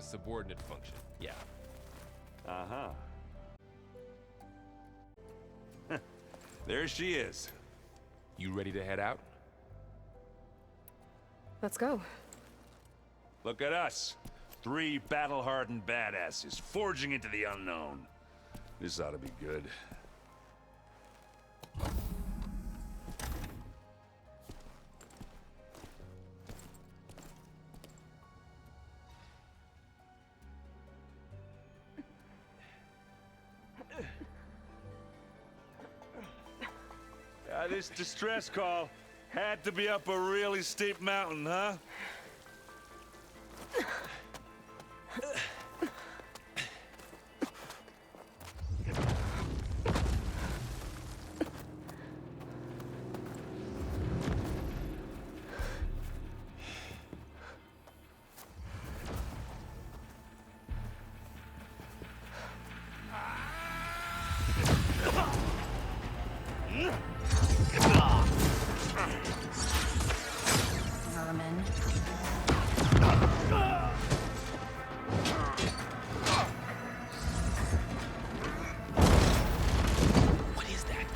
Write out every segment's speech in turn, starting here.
A subordinate function, yeah. Uh-huh. There she is. You ready to head out? Let's go. Look at us. 3 battle-hardened badasses forging into the unknown. This ought to be good. This distress call had to be up a really steep mountain, huh? Vermin. What is that?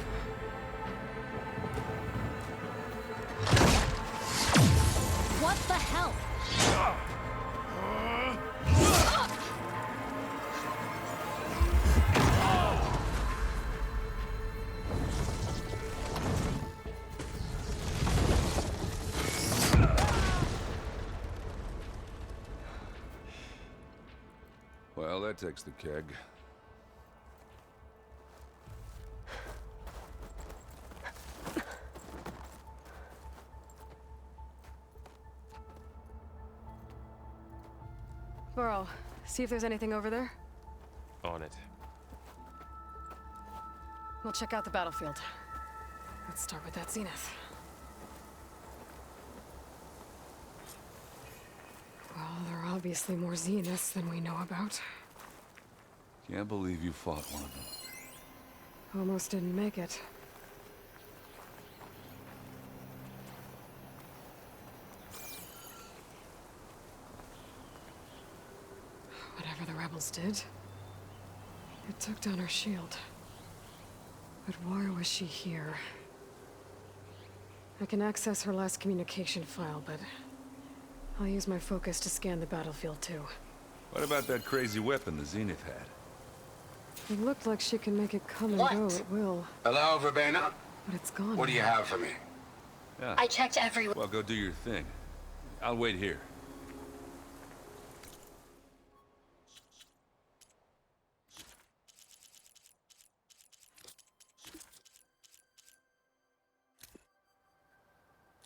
What the hell? Well, that takes the keg. Burrow, see if there's anything over there. On it. We'll check out the battlefield. Let's start with that zenith. Well, there are obviously more zeniths than we know about. Can't believe you fought one of them. Almost didn't make it. Whatever the rebels did, it took down her shield. But why was she here? I can access her last communication file, but I'll use my focus to scan the battlefield too. What about that crazy weapon the Zenith had? It looked like she can make it come and go at will, Hello, Verbena? but it's gone. What do you now. have for me? Yeah. I checked everywhere. Well, go do your thing. I'll wait here.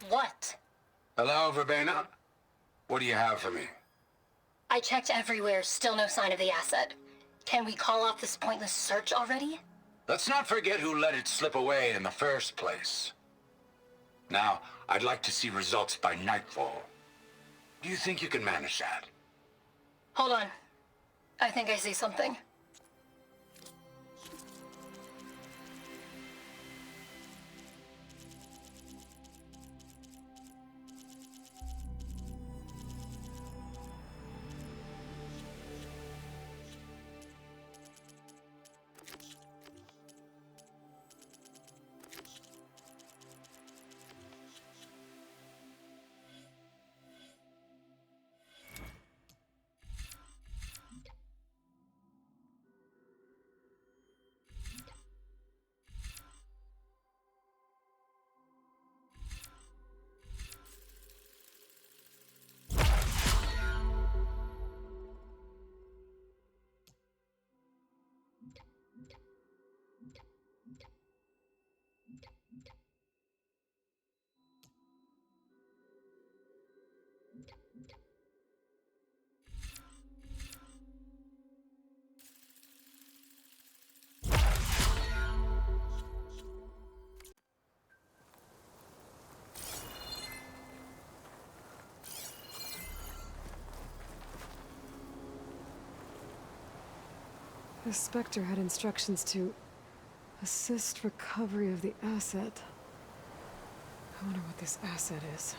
What? Hello, Verbena? What do you have for me? I checked everywhere, still no sign of the asset. Can we call off this pointless search already? Let's not forget who let it slip away in the first place. Now, I'd like to see results by nightfall. Do you think you can manage that? Hold on. I think I see something. The Spectre had instructions to assist recovery of the asset. I wonder what this asset is.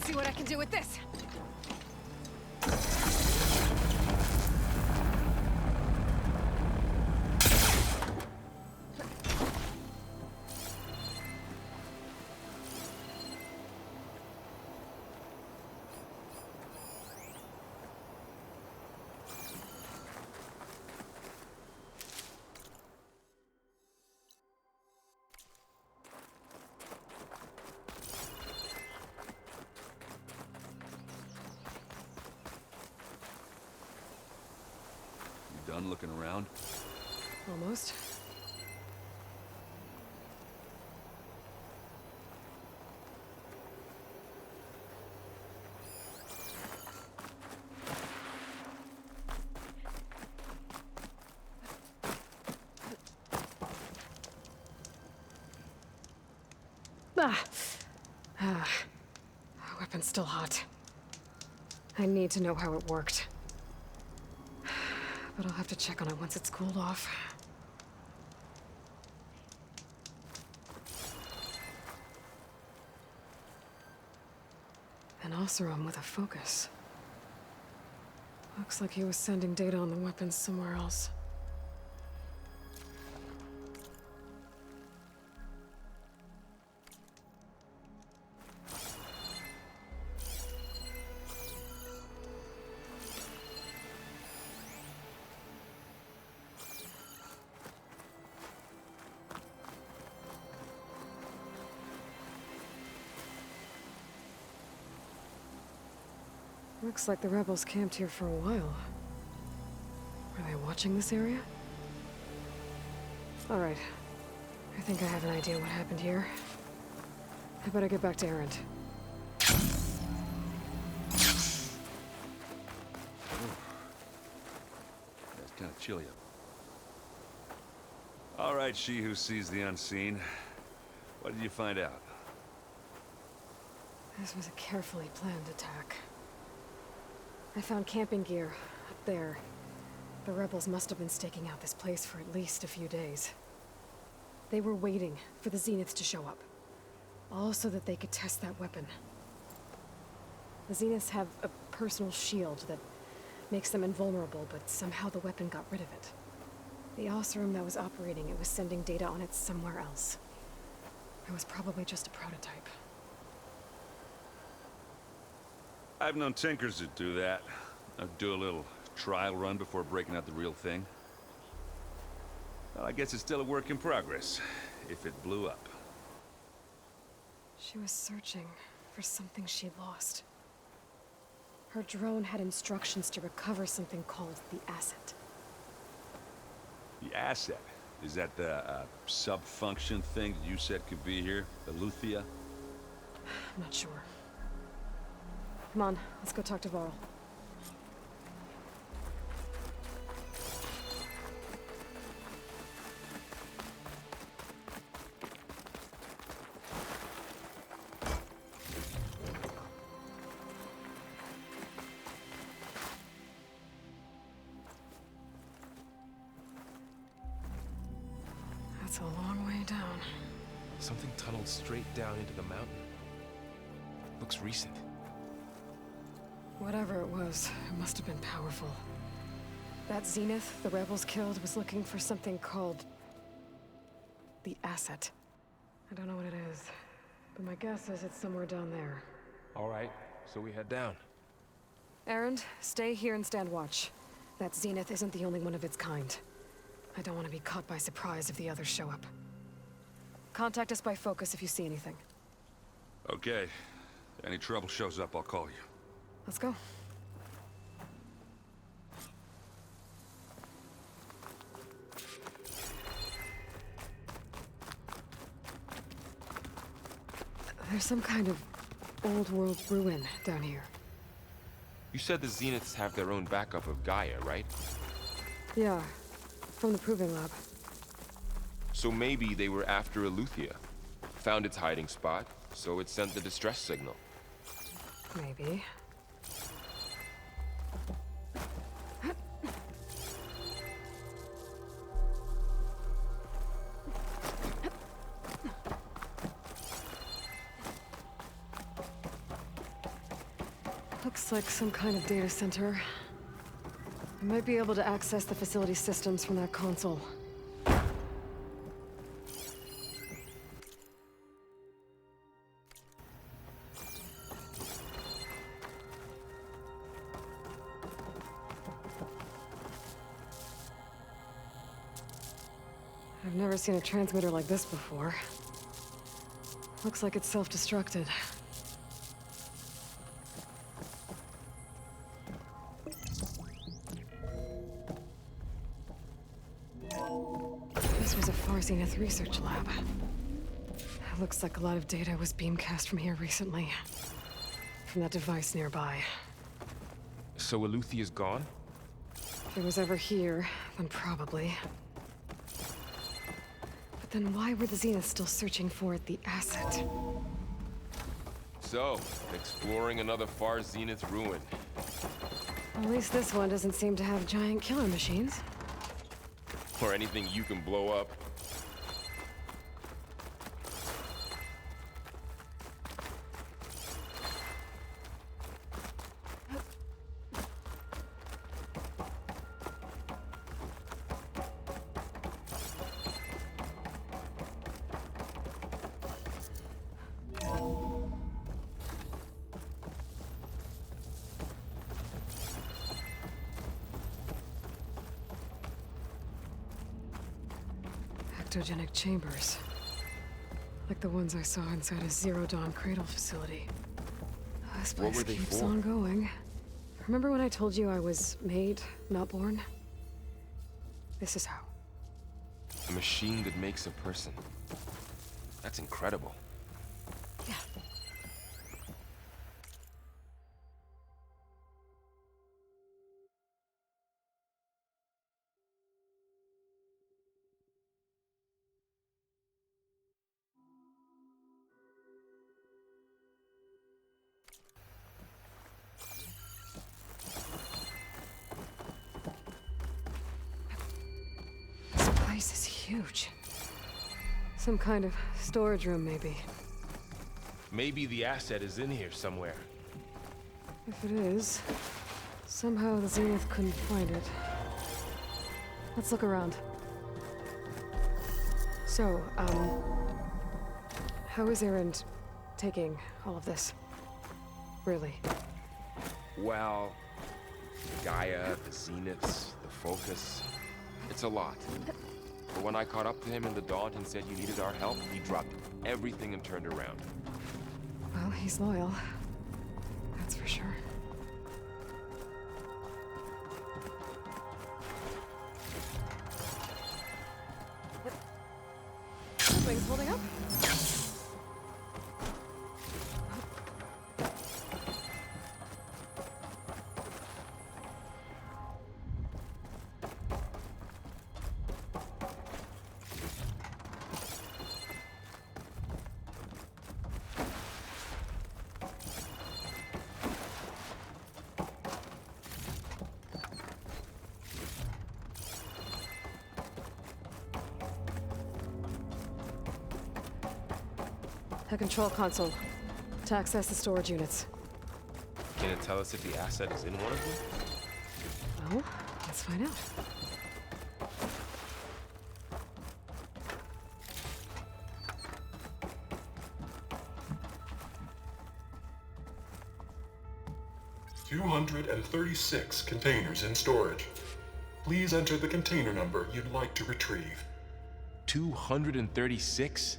see what I can do with this. You done looking around? Almost. Weapon's still hot. I need to know how it worked. But I'll have to check on it once it's cooled off. An Oseram with a focus. Looks like he was sending data on the weapons somewhere else. Looks like the rebels camped here for a while. Were they watching this area? All right. I think I have an idea what happened here. I better get back to Erend. It's kind of chilly up. All right, she who sees the unseen. What did you find out? This was a carefully planned attack. I found camping gear up there. The rebels must have been staking out this place for at least a few days. They were waiting for the Zeniths to show up. All so that they could test that weapon. The Zeniths have a personal shield that makes them invulnerable, but somehow the weapon got rid of it. The Oseram that was operating it was sending data on it somewhere else. It was probably just a prototype. I've known tinkers that do that. I'd do a little trial run before breaking out the real thing. Well, I guess it's still a work in progress, if it blew up. She was searching for something she'd lost. Her drone had instructions to recover something called the Asset. The asset? Is that the sub-function thing that you said could be here? The Luthia? I'm not sure. Come on, let's go talk to Varl. That's a long way down. Something tunneled straight down into the mountain. Looks recent. Whatever it was, it must have been powerful. That Zenith the rebels killed was looking for something called the Asset. I don't know what it is, but my guess is it's somewhere down there. All right, so we head down. Erend, stay here and stand watch. That Zenith isn't the only one of its kind. I don't want to be caught by surprise if the others show up. Contact us by focus if you see anything. Okay. Any trouble shows up, I'll call you. Let's go. There's some kind of old-world ruin down here. You said the Zeniths have their own backup of Gaia, right? Yeah, from the Proving Lab. So maybe they were after Eleuthia. Found its hiding spot, so it sent the distress signal. Maybe. Looks like some kind of data center. I might be able to access the facility systems from that console. I've never seen a transmitter like this before. Looks like it's self-destructed. This was a Far Zenith research lab. Looks like a lot of data was beamcast from here recently. From that device nearby. So Eluthia's gone? If it was ever here, then probably. But then why were the Zeniths still searching for the asset? So, exploring another Far Zenith ruin. At least this one doesn't seem to have giant killer machines. Or anything you can blow up. Ectogenic chambers. Like the ones I saw inside a Zero Dawn cradle facility. This What place were they keeps for? on going. Remember when I told you I was made, not born? This is how. A machine that makes a person. That's incredible. Yeah. This place is huge. Some kind of storage room, maybe. Maybe the asset is in here somewhere. If it is, somehow the Zenith couldn't find it. Let's look around. So, how is Erend taking all of this? Really? Well, Gaia, the Zeniths, the Focus. It's a lot. But when I caught up to him in the Daunt and said you needed our help, he dropped everything and turned around. Well, he's loyal. That's for sure. Wings holding up? A control console to access the storage units. Can it tell us if the asset is in one of them? Well, let's find out. $236 containers in storage. Please enter the container number you'd like to retrieve. 236?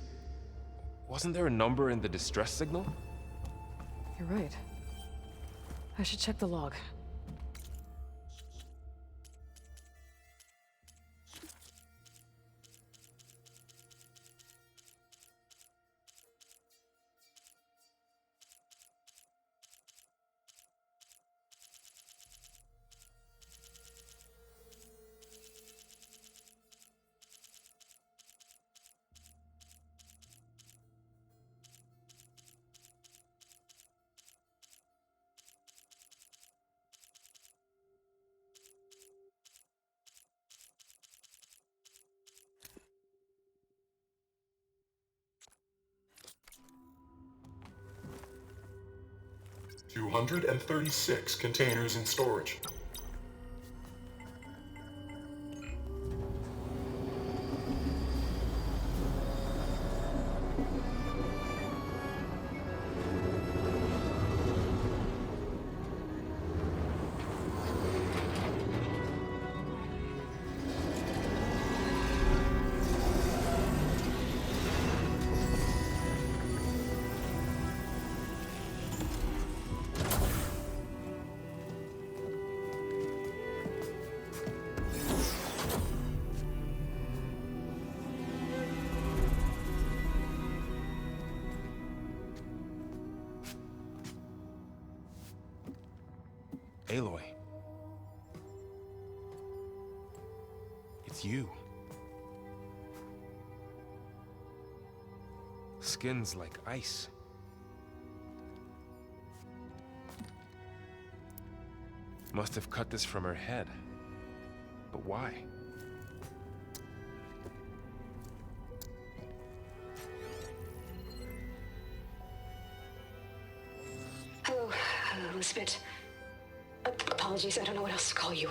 Wasn't there a number in the distress signal? You're right. I should check the log. 236 containers in storage. Aloy. It's you. Skin's like ice. Must have cut this from her head. But why? Hello, Elizabeth. Apologies, I don't know what else to call you.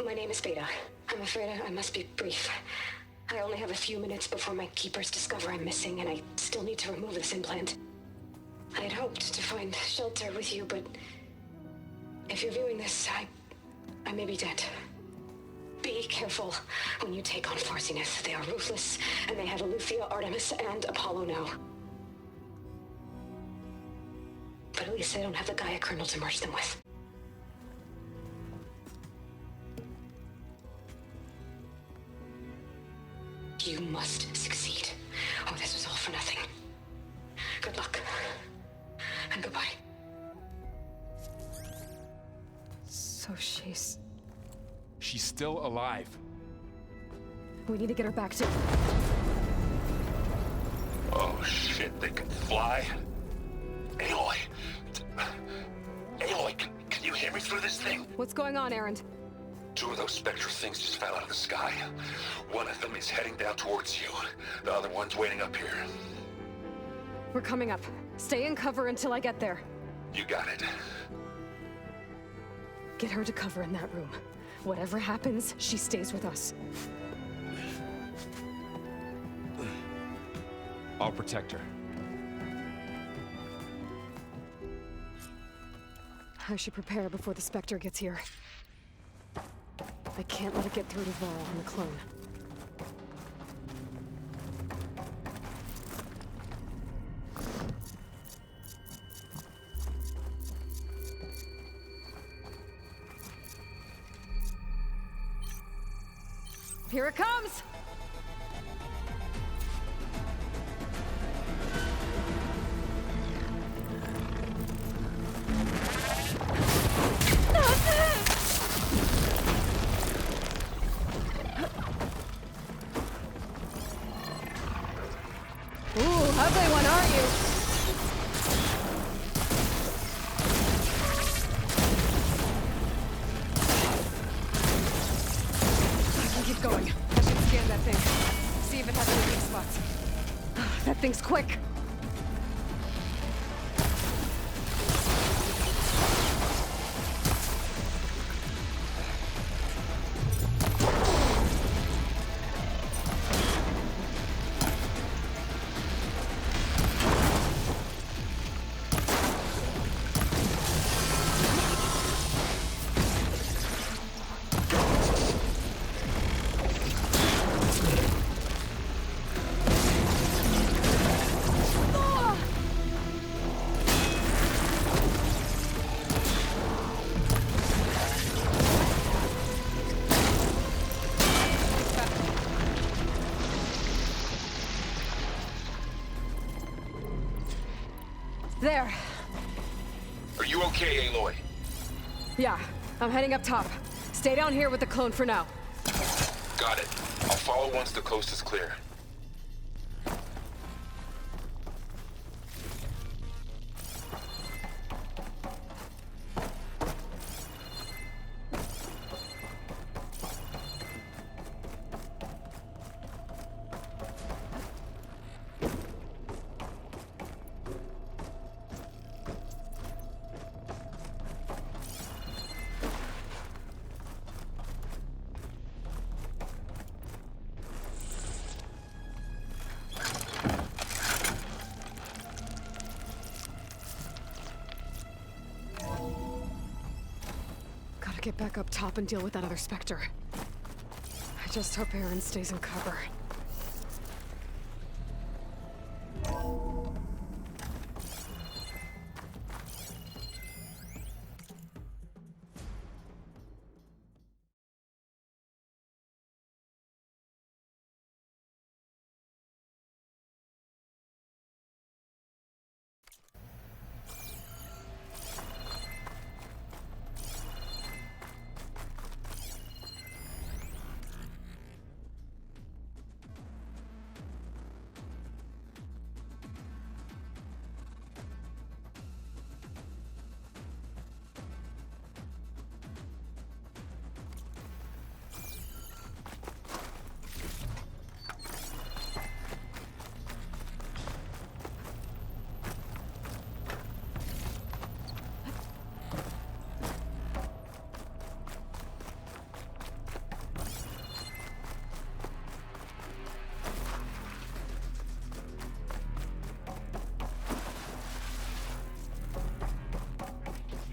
My name is Beta. I'm afraid I must be brief. I only have a few minutes before my keepers discover I'm missing, and I still need to remove this implant. I had hoped to find shelter with you, but if you're viewing this, I may be dead. Be careful when you take on Far Zenith. They are ruthless, and they have Eleuthia, Artemis, and Apollo now. But at least they don't have the Gaia kernel to merge them with. You must succeed, or this was all for nothing. Good luck. And goodbye. So she's... She's still alive. We need to get her back to... Oh shit, they can fly? Aloy! Aloy, can you hear me through this thing? What's going on, Erend? 2 of those Spectre things just fell out of the sky. One of them is heading down towards you. The other one's waiting up here. We're coming up. Stay in cover until I get there. You got it. Get her to cover in that room. Whatever happens, she stays with us. I'll protect her. I should prepare before the Spectre gets here. I can't let it get through to Varl and the clone. Here it comes! Ooh, ugly one, aren't you? I can keep going. I should scan that thing. See if it has any weak spots. That thing's quick. There. Are you okay, Aloy? Yeah, I'm heading up top. Stay down here with the clone for now. Got it. I'll follow once the coast is clear. get back up top and deal with that other Spectre. I just hope Aaron stays in cover.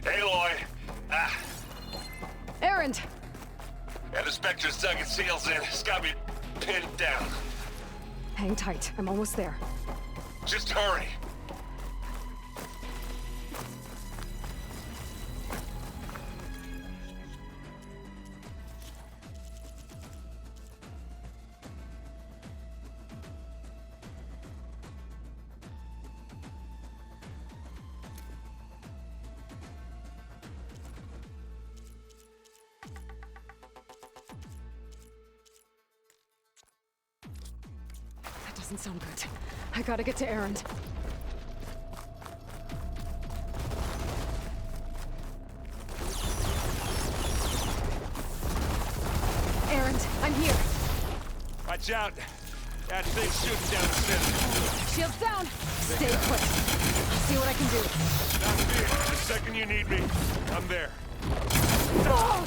Aloy! Aaron! Yeah, the Spectre's dug its heels in. It's got me pinned down. Hang tight. I'm almost there. Just hurry. That doesn't sound good. I gotta get to Aaron. Aaron, I'm here. Watch out. That thing's shooting down the center. Shields down. Stay put. I'll see what I can do. Not fear. The second you need me, I'm there. Oh!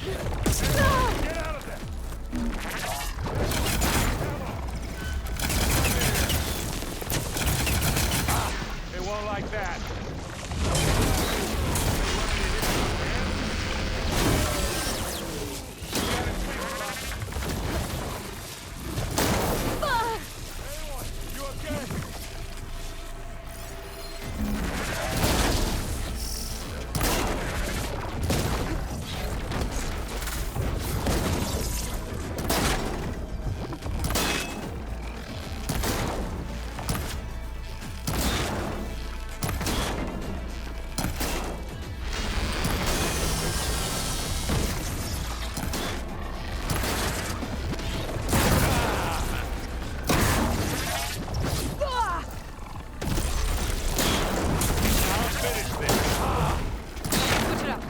Get out of there! It won't like that. You okay? I'll finish this. Switch it up.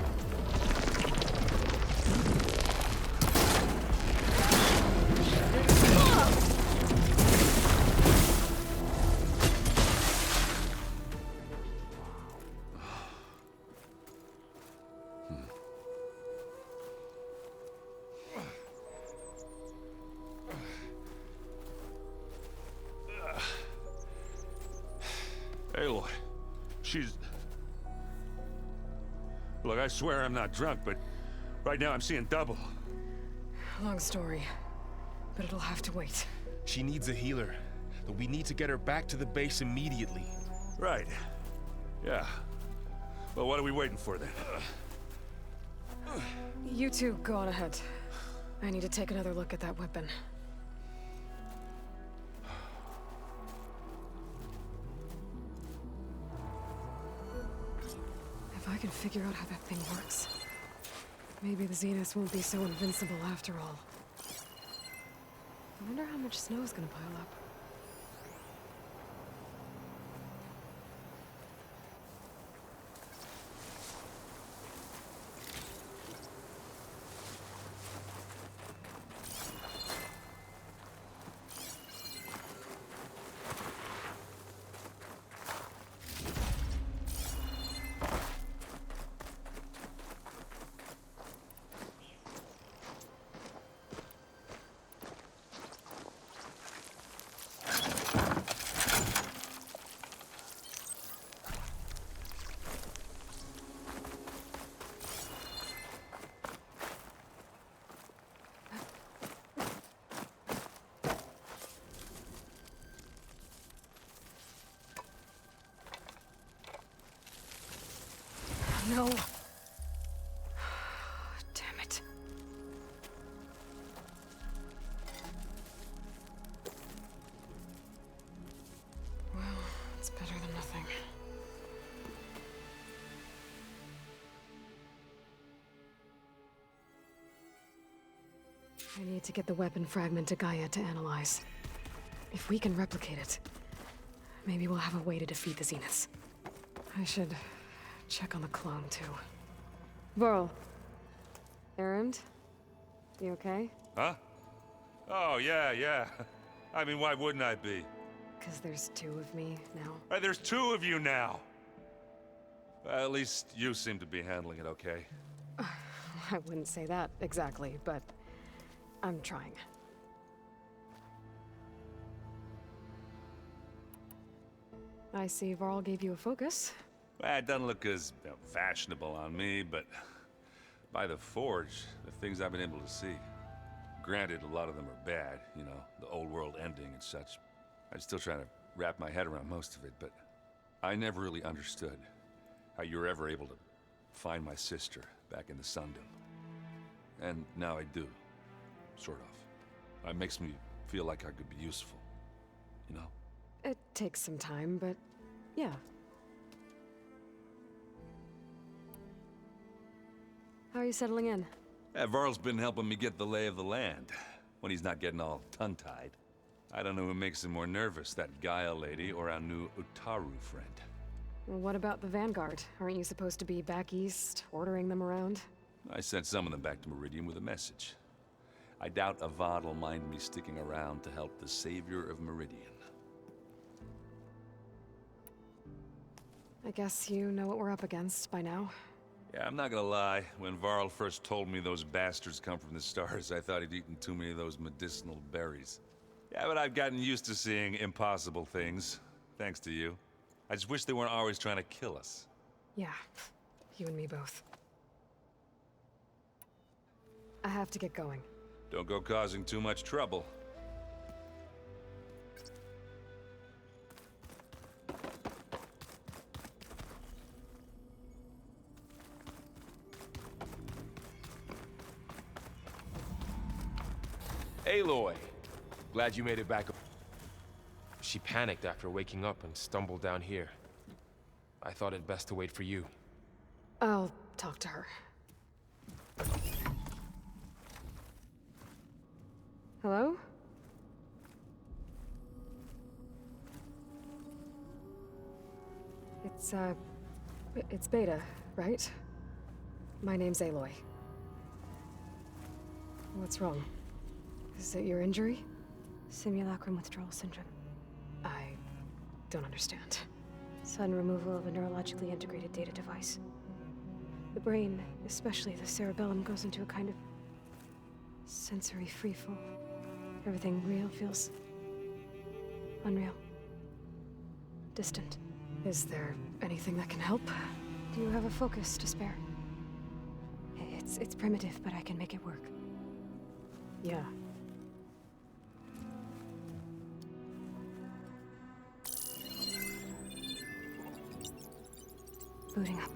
Aloy, she's... Look, I swear I'm not drunk, but right now I'm seeing double. Long story, but it'll have to wait. She needs a healer, but we need to get her back to the base immediately. Right. Yeah. Well, what are we waiting for then? You two go on ahead. I need to take another look at that weapon. If I can figure out how that thing works, maybe the Zeniths won't be so invincible after all. I wonder how much snow is gonna pile up. No. Damn it. Well, it's better than nothing. I need to get the weapon fragment to Gaia to analyze. If we can replicate it, maybe we'll have a way to defeat the Zeniths. I should check on the clone, too. Varl. Erend? You okay? Huh? Oh, yeah. I mean, why wouldn't I be? 'Cause there's two of me now. Right, there's two of you now. Well, at least you seem to be handling it okay. I wouldn't say that exactly, but I'm trying. I see Varl gave you a focus. Well, it doesn't look as fashionable on me, but by the Forge, the things I've been able to see. Granted, a lot of them are bad, you know, the old world ending and such. I'm still trying to wrap my head around most of it, but I never really understood how you were ever able to find my sister back in the Sundom. And now I do, sort of. It makes me feel like I could be useful, you know? It takes some time, but yeah. How are you settling in? Yeah, Varl's been helping me get the lay of the land, when he's not getting all tongue-tied. I don't know who makes him more nervous, that Gaia lady or our new Utaru friend. Well, what about the Vanguard? Aren't you supposed to be back east, ordering them around? I sent some of them back to Meridian with a message. I doubt Avad will mind me sticking around to help the savior of Meridian. I guess you know what we're up against by now. Yeah, I'm not gonna lie. When Varl first told me those bastards come from the stars, I thought he'd eaten too many of those medicinal berries. Yeah, but I've gotten used to seeing impossible things, thanks to you. I just wish they weren't always trying to kill us. Yeah, you and me both. I have to get going. Don't go causing too much trouble. Aloy! Glad you made it back. She panicked after waking up and stumbled down here. I thought it best to wait for you. I'll talk to her. Hello? It's Beta, right? My name's Aloy. What's wrong? Is it your injury? Simulacrum withdrawal syndrome. I don't understand. Sudden removal of a neurologically integrated data device. The brain, especially the cerebellum, goes into a kind of sensory freefall. Everything real feels unreal. Distant. Is there anything that can help? Do you have a focus to spare? It's primitive, but I can make it work. Yeah. Booting up.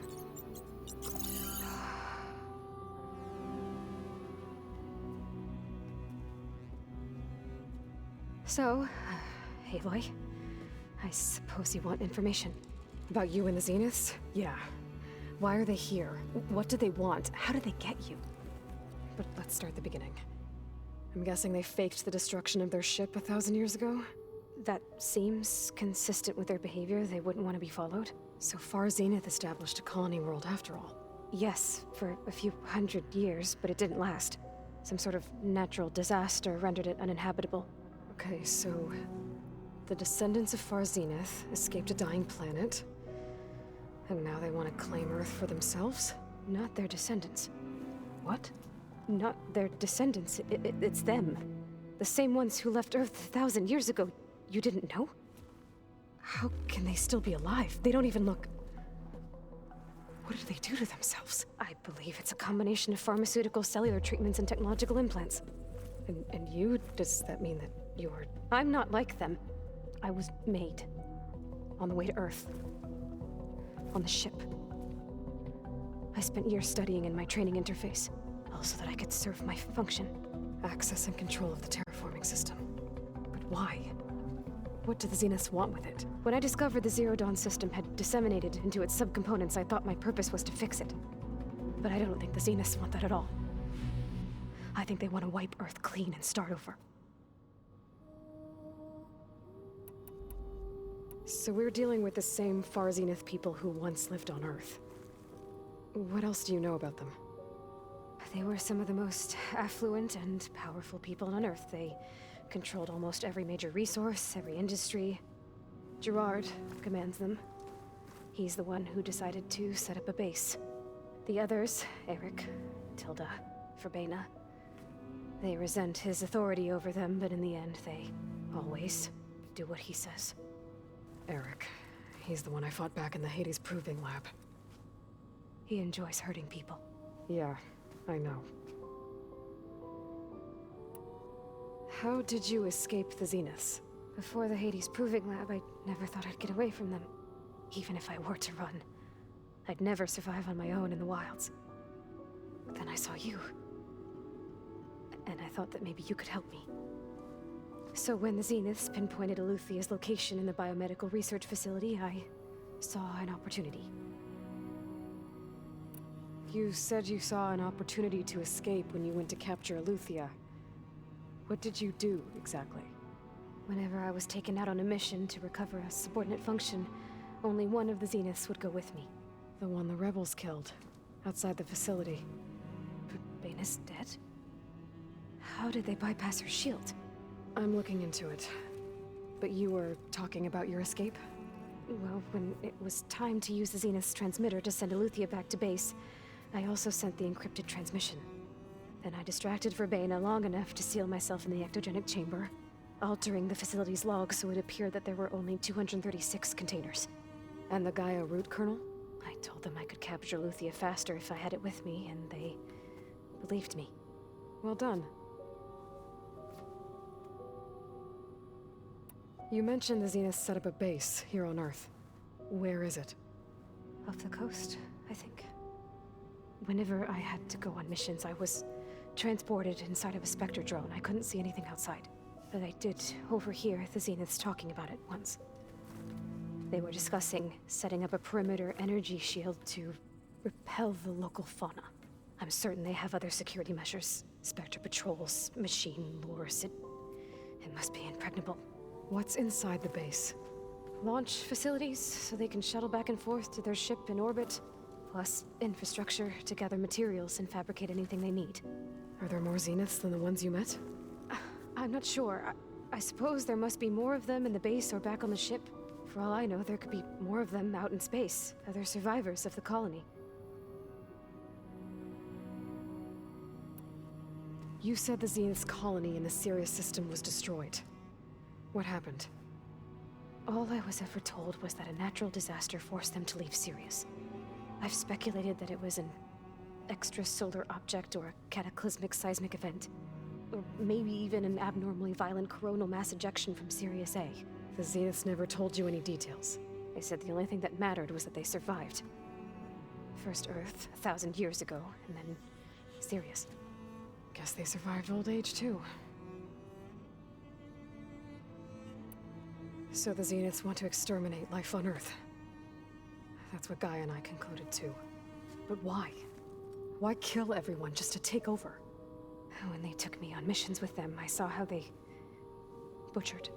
So, Aloy, I suppose you want information. About you and the Zeniths? Yeah. Why are they here? What do they want? How did they get you? But let's start at the beginning. I'm guessing they faked the destruction of their ship 1,000 years ago? That seems consistent with their behavior. They wouldn't want to be followed. So Far Zenith established a colony world after all. Yes, for a few hundred years, but it didn't last. Some sort of natural disaster rendered it uninhabitable. Okay, so the descendants of Far Zenith escaped a dying planet, and now they want to claim Earth for themselves? Not their descendants. What? Not their descendants. It's them. The same ones who left Earth 1,000 years ago. You didn't know? How can they still be alive? They don't even look... What did they do to themselves? I believe it's a combination of pharmaceutical, cellular treatments, and technological implants. And you? Does that mean that you're... I'm not like them. I was made. On the way to Earth. On the ship. I spent years studying in my training interface, all so that I could serve my function. Access and control of the terraforming system. But why? What do the Zeniths want with it? When I discovered the Zero Dawn system had disseminated into its subcomponents, I thought my purpose was to fix it. But I don't think the Zeniths want that at all. I think they want to wipe Earth clean and start over. So we're dealing with the same Far Zenith people who once lived on Earth. What else do you know about them? They were some of the most affluent and powerful people on Earth. They controlled almost every major resource, every industry. Gerard commands them. He's the one who decided to set up a base. The others, Eric, Tilda, Verbena, they resent his authority over them, but in the end, they always do what he says. Eric. He's the one I fought back in the Hades Proving Lab. He enjoys hurting people. Yeah, I know. How did you escape the Zeniths? Before the Hades Proving Lab, I never thought I'd get away from them. Even if I were to run, I'd never survive on my own in the wilds. But then I saw you. And I thought that maybe you could help me. So when the Zeniths pinpointed Eluthia's location in the biomedical research facility, I saw an opportunity. You said you saw an opportunity to escape when you went to capture Eluthia. What did you do, exactly? Whenever I was taken out on a mission to recover a subordinate function, only one of the Zeniths would go with me. The one the rebels killed, outside the facility. Baina's dead? How did they bypass her shield? I'm looking into it. But you were talking about your escape? Well, when it was time to use the Zenith's transmitter to send Eluthia back to base, I also sent the encrypted transmission. Then I distracted Verbena long enough to seal myself in the ectogenic chamber, altering the facility's log so it appeared that there were only 236 containers. And the Gaia root kernel? I told them I could capture Eluthia faster if I had it with me, and they believed me. Well done. You mentioned the Zeniths set up a base here on Earth. Where is it? Off the coast, I think. Whenever I had to go on missions, I was transported inside of a Spectre drone. I couldn't see anything outside. But I did overhear the Zeniths talking about it once. They were discussing setting up a perimeter energy shield to repel the local fauna. I'm certain they have other security measures. Spectre patrols, machine lures. It must be impregnable. What's inside the base? Launch facilities, so they can shuttle back and forth to their ship in orbit. Plus infrastructure to gather materials and fabricate anything they need. Are there more Zeniths than the ones you met? I'm not sure. I suppose there must be more of them in the base or back on the ship. For all I know, there could be more of them out in space, other survivors of the colony. You said the Zenith's colony in the Sirius system was destroyed. What happened? All I was ever told was that a natural disaster forced them to leave Sirius. I've speculated that it was an extrasolar object or a cataclysmic seismic event. Or maybe even an abnormally violent coronal mass ejection from Sirius A. The Zeniths never told you any details. They said the only thing that mattered was that they survived. First Earth, 1,000 years ago, and then Sirius. Guess they survived old age, too. So the Zeniths want to exterminate life on Earth. That's what Gaia and I concluded, too. But why? Why kill everyone just to take over? When they took me on missions with them, I saw how they butchered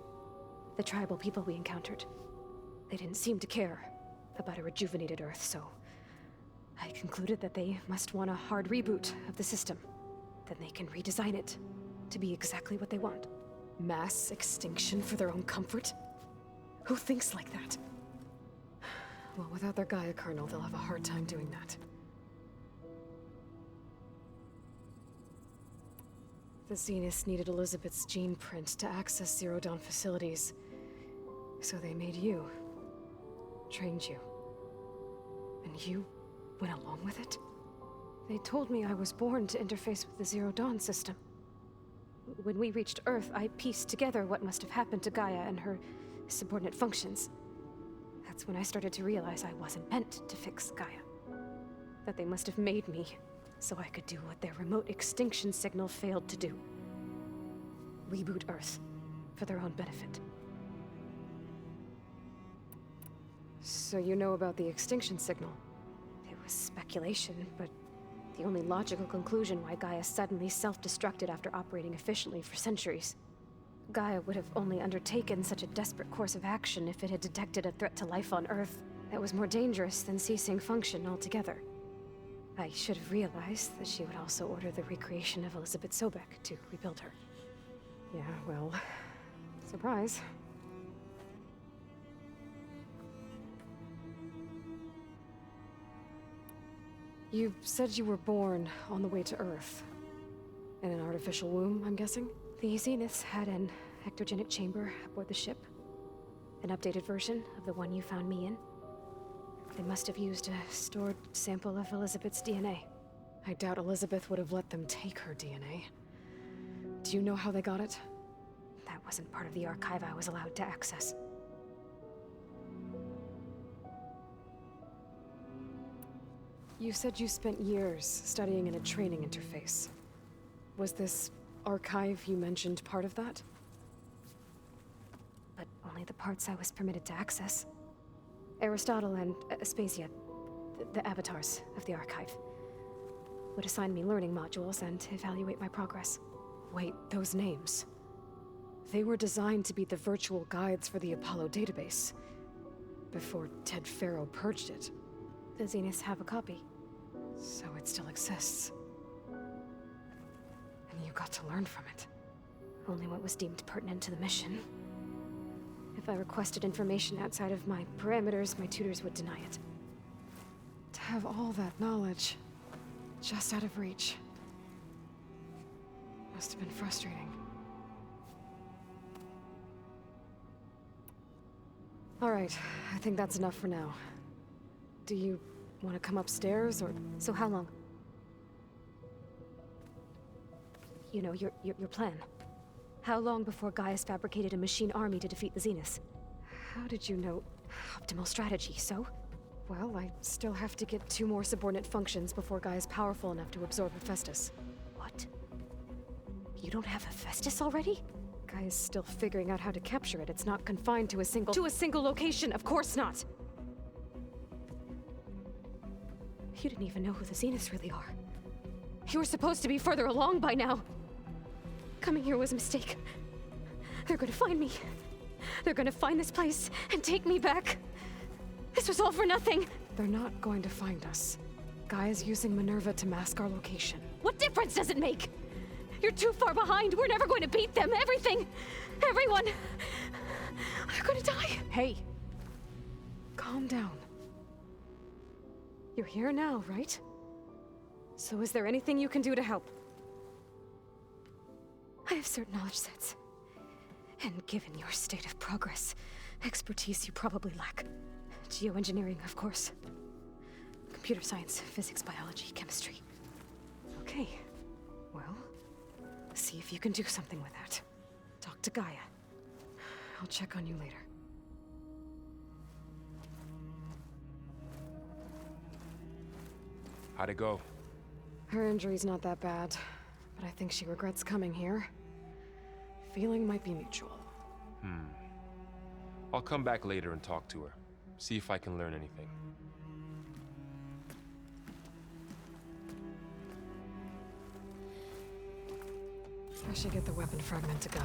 the tribal people we encountered. They didn't seem to care about a rejuvenated Earth, so I concluded that they must want a hard reboot of the system. Then they can redesign it to be exactly what they want. Mass extinction for their own comfort? Who thinks like that? Well, without their Gaia kernel, they'll have a hard time doing that. The Zeniths needed Elizabeth's gene print to access Zero Dawn facilities. So they made you. Trained you. And you went along with it? They told me I was born to interface with the Zero Dawn system. When we reached Earth, I pieced together what must have happened to Gaia and her subordinate functions. That's when I started to realize I wasn't meant to fix Gaia. that they must have made me so I could do what their remote extinction signal failed to do. Reboot Earth, for their own benefit. So you know about the extinction signal? It was speculation, but the only logical conclusion why Gaia suddenly self-destructed after operating efficiently for centuries. Gaia would have only undertaken such a desperate course of action if it had detected a threat to life on Earth that was more dangerous than ceasing function altogether. I should have realized that she would also order the recreation of Elizabeth Sobek to rebuild her. Yeah, well, surprise. You said you were born on the way to Earth. In an artificial womb, I'm guessing? The Zeniths had an ectogenic chamber aboard the ship. An updated version of the one you found me in. They must have used a stored sample of Elizabeth's DNA. I doubt Elizabeth would have let them take her DNA. Do you know how they got it? That wasn't part of the archive I was allowed to access. You said you spent years studying in a training interface. Was this archive you mentioned part of that? But only the parts I was permitted to access. Aristotle and Aspasia, the avatars of the archive, would assign me learning modules and evaluate my progress. Wait, those names. They were designed to be the virtual guides for the Apollo database. Before Ted Faro purged it. The Zeniths have a copy. So it still exists. And you got to learn from it. Only what was deemed pertinent to the mission. If I requested information outside of my parameters, my tutors would deny it. To have all that knowledge, just out of reach. Must have been frustrating. All right, I think that's enough for now. Do you want to come upstairs, or...? So how long? You know, your plan. How long before Gaia's fabricated a machine army to defeat the Zeniths? How did you know? Optimal strategy, so? Well, I still have to get 2 more subordinate functions before Gaia's powerful enough to absorb Hephaestus. What? You don't have Hephaestus already? Gaia's still figuring out how to capture it. It's not confined to a single location, of course not! You didn't even know who the Zeniths really are. You were supposed to be further along by now. Coming here was a mistake. They're gonna find me. They're gonna find this place and take me back. This was all for nothing. They're not going to find us. Gaia's using Minerva to mask our location. What difference does it make? You're too far behind. We're never going to beat them. Everything, everyone, are gonna die. Hey, calm down. You're here now, right? So is there anything you can do to help? I have certain knowledge sets. And given your state of progress, expertise you probably lack. Geoengineering, of course. Computer science, physics, biology, chemistry. Okay. Well, see if you can do something with that. Talk to Gaia. I'll check on you later. How'd it go? Her injury's not that bad, but I think she regrets coming here. Feeling might be mutual. I'll come back later and talk to her. See if I can learn anything. I should get the weapon fragment to Gaia.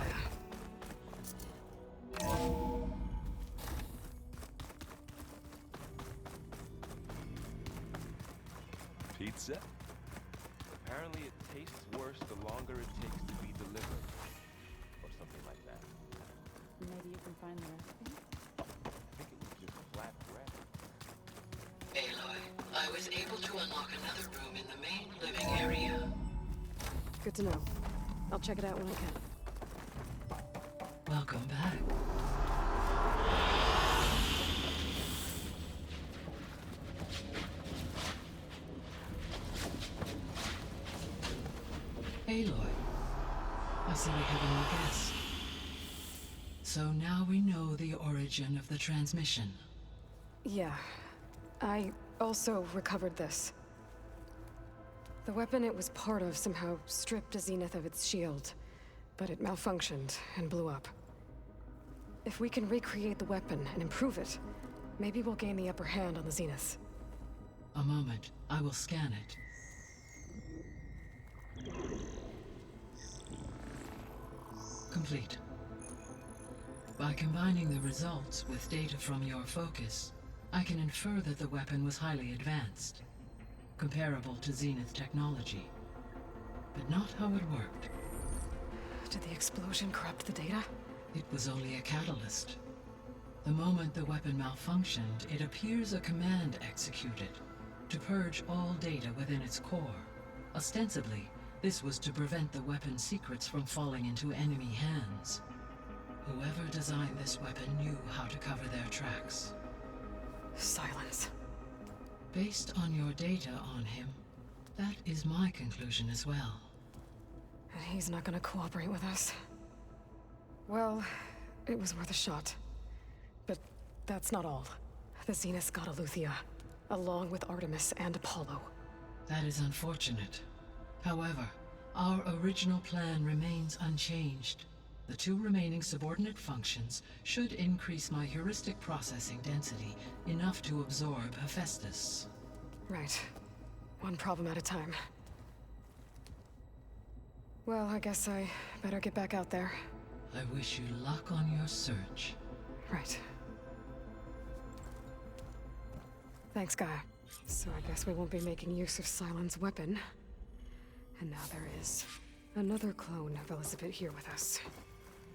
Pizza? Apparently it tastes worse the longer it takes to be delivered. Or something like that. Maybe you can find the recipe? I think it was just flat bread. Aloy, I was able to unlock another room in the main living area. Good to know. I'll check it out when I can. Welcome back. Aloy, I see we have a new guest. So now we know the origin of the transmission. Yeah. I also recovered this. The weapon it was part of somehow stripped Zenith of its shield, but it malfunctioned and blew up. If we can recreate the weapon and improve it, maybe we'll gain the upper hand on the Zeniths. A moment. I will scan it. Complete. By combining the results with data from your focus, I can infer that the weapon was highly advanced, comparable to Zenith technology, but not how it worked. Did the explosion corrupt the data? It was only a catalyst. The moment the weapon malfunctioned, it appears a command executed to purge all data within its core. Ostensibly, this was to prevent the weapon's secrets from falling into enemy hands. Whoever designed this weapon knew how to cover their tracks. Silence. Based on your data on him, that is my conclusion as well. And he's not gonna cooperate with us. Well, it was worth a shot. But that's not all. The Zeniths got Eleuthia, along with Artemis and Apollo. That is unfortunate. However, our original plan remains unchanged. The 2 remaining subordinate functions should increase my heuristic processing density enough to absorb Hephaestus. Right. One problem at a time. Well, I guess I better get back out there. I wish you luck on your search. Right. Thanks, Gaia. So I guess we won't be making use of Cylon's weapon. And now there is another clone of Elizabeth here with us.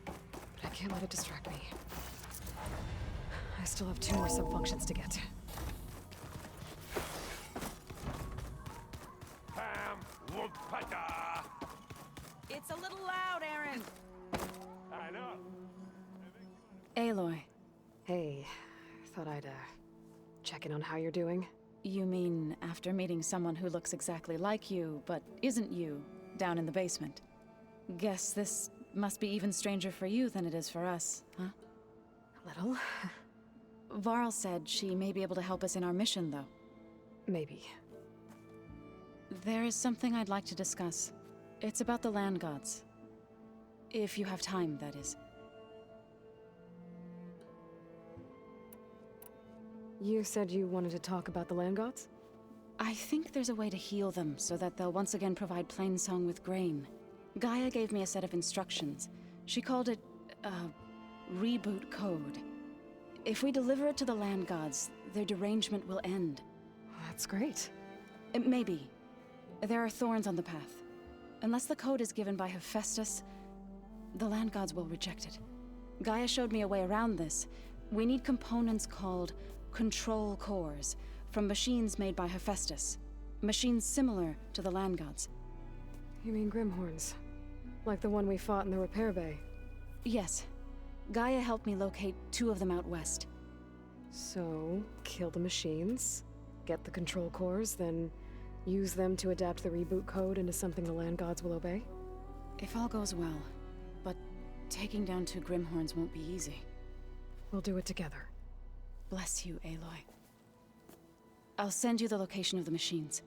But I can't let it distract me. I still have 2 more sub-functions to get. It's a little loud, Aaron. I know. Aloy, Hey, thought I'd, check in on how you're doing. you mean after meeting someone who looks exactly like you, but isn't you, down in the basement? Guess this must be even stranger for you than it is for us, huh? A little. Varl said she may be able to help us in our mission, though. Maybe. There is something I'd like to discuss. It's about the land gods. If you have time, that is. You said you wanted to talk about the land gods? I think there's a way to heal them so that they'll once again provide Plainsong with grain. Gaia gave me a set of instructions. She called it, reboot code. If we deliver it to the land gods, their derangement will end. That's great. Maybe. There are thorns on the path. Unless the code is given by Hephaestus, the land gods will reject it. Gaia showed me a way around this. We need components called control cores from machines made by Hephaestus. Machines similar to the land gods. You mean Grimhorns? Like the one we fought in the repair bay? Yes. Gaia helped me locate 2 of them out west. So, kill the machines, get the control cores, then use them to adapt the reboot code into something the land gods will obey? If all goes well. But taking down 2 Grimhorns won't be easy. We'll do it together. Bless you, Aloy. I'll send you the location of the machines.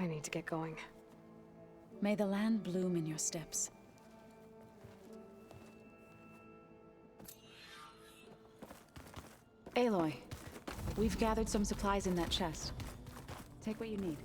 I need to get going. May the land bloom in your steps. Aloy, we've gathered some supplies in that chest. Take what you need.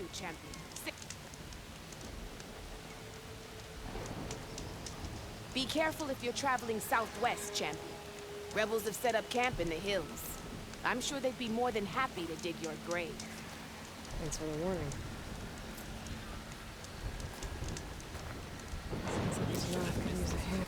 you, champion. Be careful if you're traveling southwest, champion. Rebels have set up camp in the hills. I'm sure they'd be more than happy to dig your grave. Thanks for the warning. Sounds like this North could use a hand.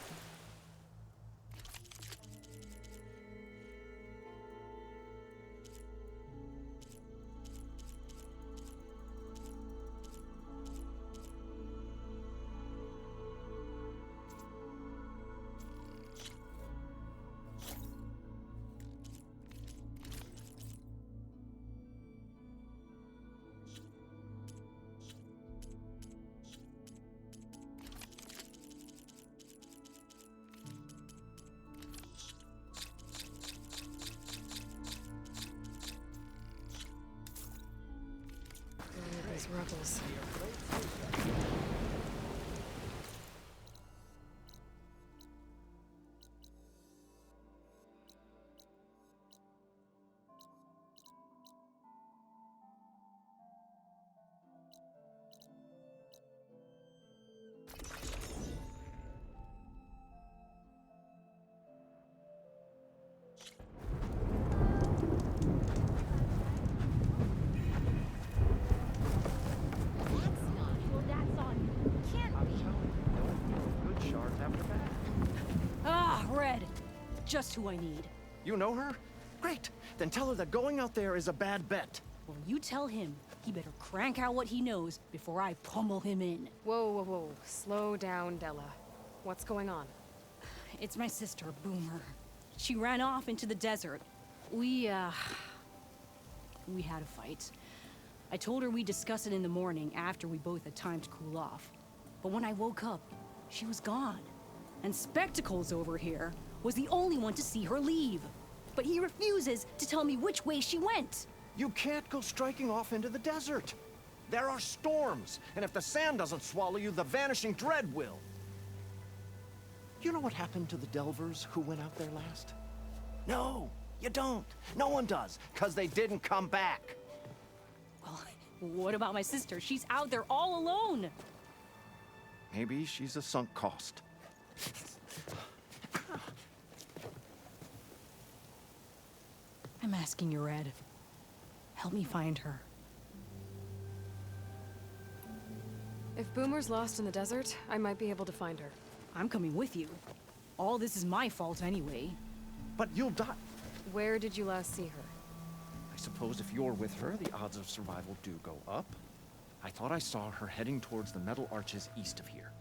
These rebels. Just who I need. You know her? Great. Then tell her that going out there is a bad bet. Well, you tell him he better crank out what he knows before I pummel him in. Whoa, whoa, whoa. Slow down, Della. What's going on? It's my sister, Boomer. She ran off into the desert. We had a fight. I told her we'd discuss it in the morning after we both had time to cool off. But when I woke up, she was gone. And Spectacles over here was the only one to see her leave. But he refuses to tell me which way she went. You can't go striking off into the desert. There are storms, and if the sand doesn't swallow you, the Vanishing Dread will. You know what happened to the Delvers who went out there last? No, you don't. No one does, because they didn't come back. Well, what about my sister? She's out there all alone. Maybe she's a sunk cost. I'm asking you, Red. Help me find her. If Boomer's lost in the desert, I might be able to find her. I'm coming with you. All this is my fault anyway. But you'll die. Where did you last see her? I suppose if you're with her, the odds of survival do go up. I thought I saw her heading towards the metal arches east of here.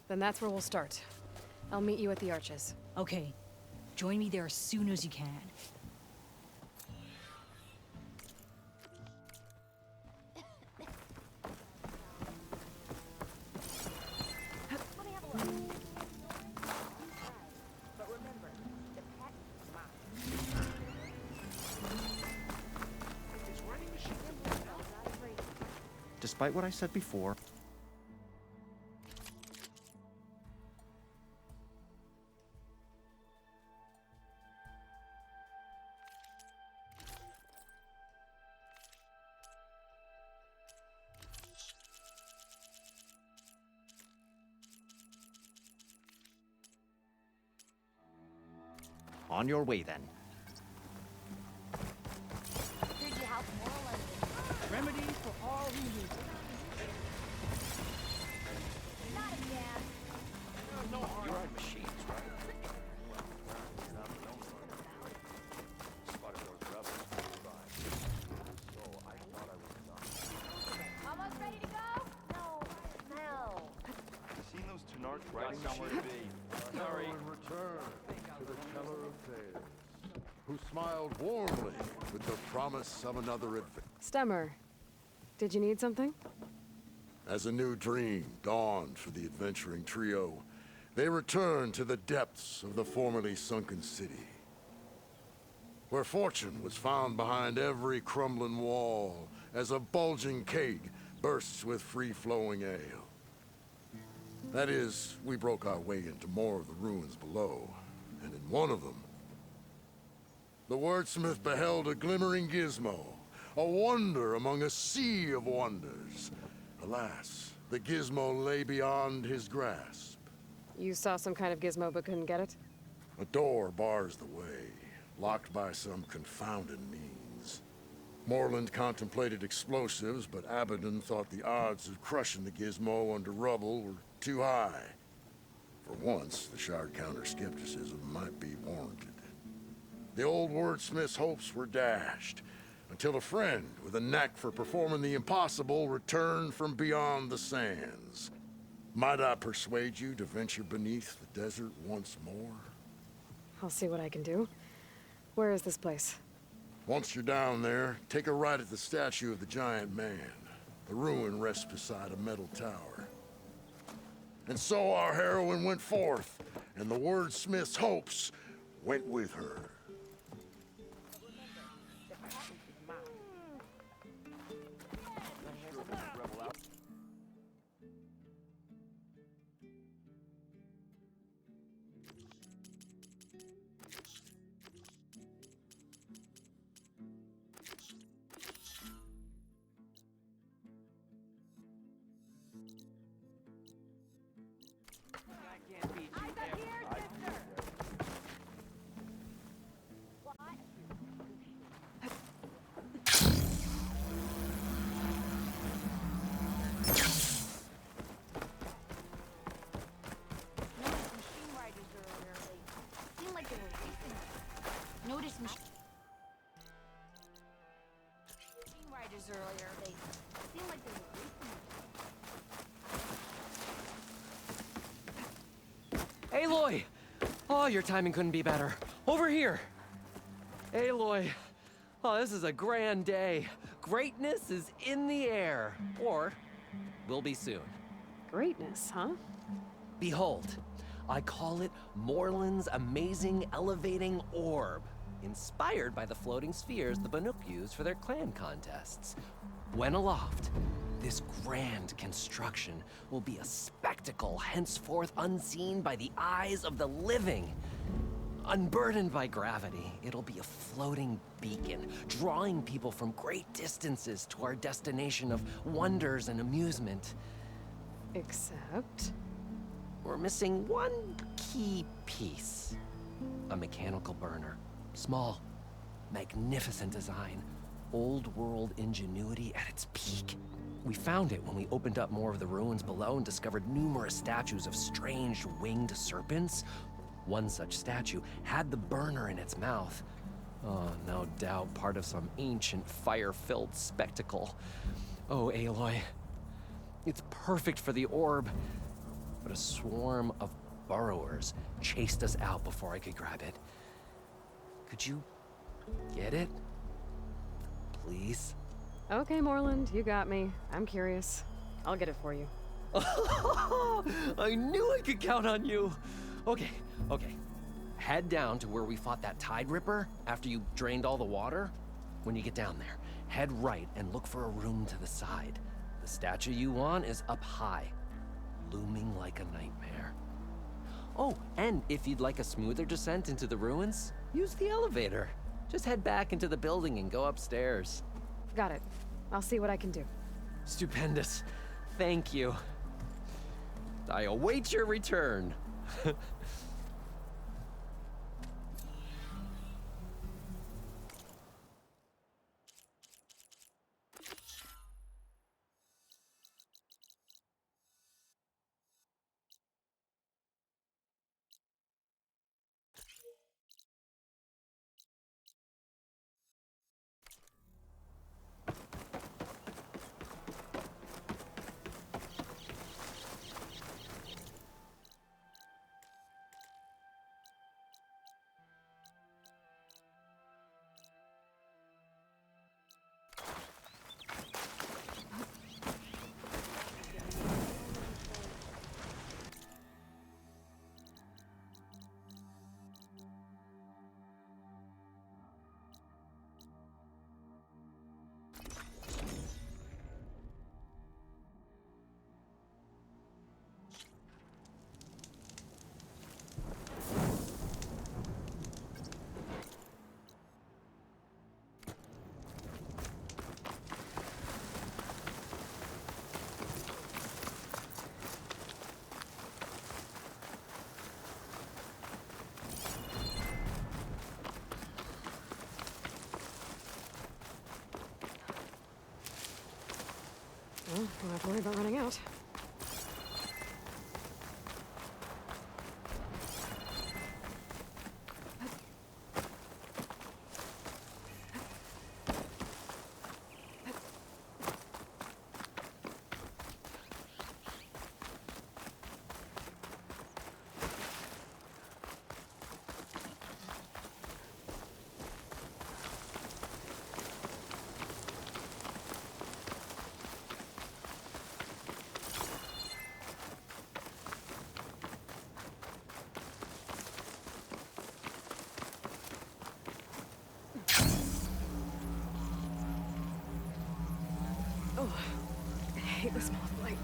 Then that's where we'll start. I'll meet you at the arches. Okay. Join me there as soon as you can. Despite what I said before, on your way then. Remedy for all who need it. Not again. No harm. You're on machines, right? Almost ready to go? No. Seen those Tunarch riding somewhere to be? Hurry. Return to the Keller of Thales, who smiled warmly with the promise of another adventure. Stemmer, did you need something? As a new dream dawned for the adventuring trio, they returned to the depths of the formerly sunken city, where fortune was found behind every crumbling wall as a bulging keg bursts with free-flowing ale. That is, we broke our way into more of the ruins below, and in one of them, The wordsmith beheld a glimmering gizmo, a wonder among a sea of wonders. Alas, the gizmo lay beyond his grasp. You saw some kind of gizmo but couldn't get it? A door bars the way, locked by some confounded means. Morland contemplated explosives, but Abaddon thought the odds of crushing the gizmo under rubble were too high. For once, the Shard counter-skepticism might be warranted. The old wordsmith's hopes were dashed, until a friend with a knack for performing the impossible returned from beyond the sands. Might I persuade you to venture beneath the desert once more? I'll see what I can do. Where is this place? Once you're down there, take a right at the statue of the giant man. The ruin rests beside a metal tower. And so our heroine went forth, and the wordsmith's hopes went with her. Noticed machine riders earlier. They seemed like they were racing. Aloy! Oh, your timing couldn't be better. Over here! Aloy! Oh, this is a grand day. Greatness is in the air. Or, will be soon. Greatness, huh? Behold, I call it Morland's amazing elevating orb, inspired by the floating spheres the Banuk use for their clan contests. When aloft, this grand construction will be a spectacle henceforth unseen by the eyes of the living. Unburdened by gravity, it'll be a floating beacon, drawing people from great distances to our destination of wonders and amusement. Except? We're missing one key piece. A mechanical burner. Small, magnificent design. Old world ingenuity at its peak. We found it when we opened up more of the ruins below and discovered numerous statues of strange winged serpents. One such statue had the burner in its mouth. Oh, no doubt part of some ancient fire-filled spectacle. Oh, Aloy. It's perfect for the orb. But a swarm of burrowers chased us out before I could grab it. Could you get it? Please? Okay, Morland, you got me. I'm curious. I'll get it for you. I knew I could count on you! Okay. Head down to where we fought that Tide Ripper after you drained all the water. When you get down there, head right and look for a room to the side. The statue you want is up high, looming like a nightmare. Oh, and if you'd like a smoother descent into the ruins, use the elevator. Just head back into the building and go upstairs. Got it. I'll see what I can do. Stupendous. Thank you. I await your return. have to worry about running out. Oh, I hate the smell of blight.